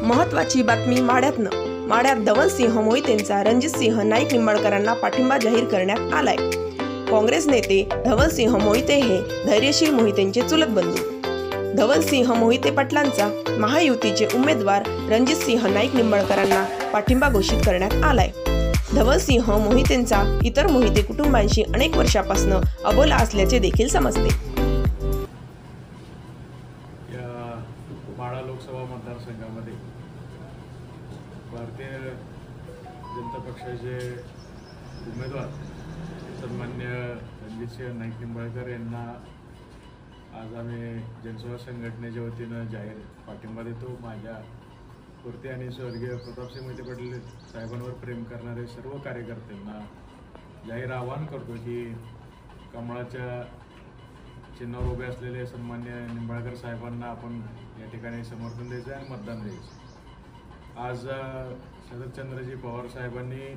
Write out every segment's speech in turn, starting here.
महत्त्वाची बातमी माढ्यातनं। माढ्यात धवलसिंह मोहितेंचा रणजितसिंह नाईक निंबाळकरांना पाठिंबा जाहीर करण्यात आलाय। काँग्रेस नेते धवलसिंह मोहिते हे धैर्यशील मोहितेंचे चुलत बंधू। धवलसिंह मोहिते पाटलांचा महायुतीचे उमेदवार रणजितसिंह नाईक निंबाळकरांना पाठिंबा घोषित करण्यात आलाय। धवलसिंह मोहितेंचा इतर मोहिते कुटुंबांशी अनेक वर्षापासून अबोला असल्याचे देखील समजते। माढा लोकसभा मतदारसंघामध्ये भारतीय जनता पक्षाचे उमेदवार सन्मान्य रणजितसिंह नाईक निंबाळकर यांना आज आम्ही जनसेवा संघटनेच्या वतीनं जाहीर पाठिंबा देतो। माझ्या पुरते आणि स्वर्गीय प्रतापसिंह मोहिते पाटील साहेबांवर प्रेम करणारे सर्व कार्यकर्त्यांना जाहीर आवाहन करतो की कमळाच्या चिन्हावर उभे असलेले सन्मान्य निंबाळकर साहेबांना आपण या ठिकाणी समर्थन द्यायचं आणि मतदान द्यायचं। आज शरदचंद्रजी पवार साहेबांनी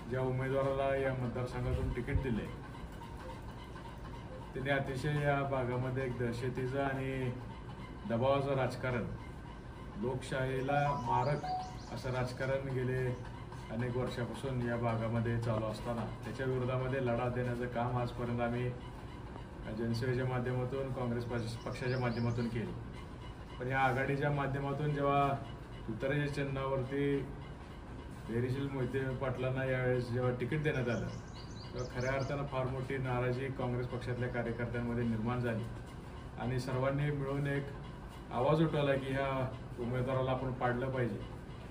ज्या उमेदवाराला या मतदारसंघातून तिकीट दिले त्यांनी अतिशय या भागामध्ये एक दहशतीचं आणि दबावाचं राजकारण, लोकशाहीला मारक असं राजकारण गेले अनेक वर्षापासून या भागामध्ये चालू असताना त्याच्या विरोधामध्ये लढा देण्याचं काम आजपर्यंत आम्ही जनसेवेच्या माध्यमातून, काँग्रेस पक्षाच्या माध्यमातून केले। पण या आघाडीच्या माध्यमातून जेव्हा तुतारीच्या चिन्हावरती धैर्यशील मोहिते पाटलांना यावेळेस जेव्हा तिकीट देण्यात आलं तेव्हा खऱ्या अर्थानं फार मोठी नाराजी काँग्रेस पक्षातल्या कार्यकर्त्यांमध्ये निर्माण झाली आणि सर्वांनी मिळून एक आवाज उठवला की ह्या उमेदवाराला आपण पाडलं पाहिजे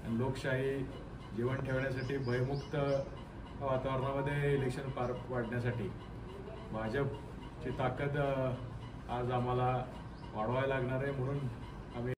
आणि लोकशाही जीवन ठेवण्यासाठी, भयमुक्त वातावरणामध्ये इलेक्शन पार पाडण्यासाठी भाजपची ताकद आज आम्हाला वाढवायला लागणार आहे। म्हणून आम्ही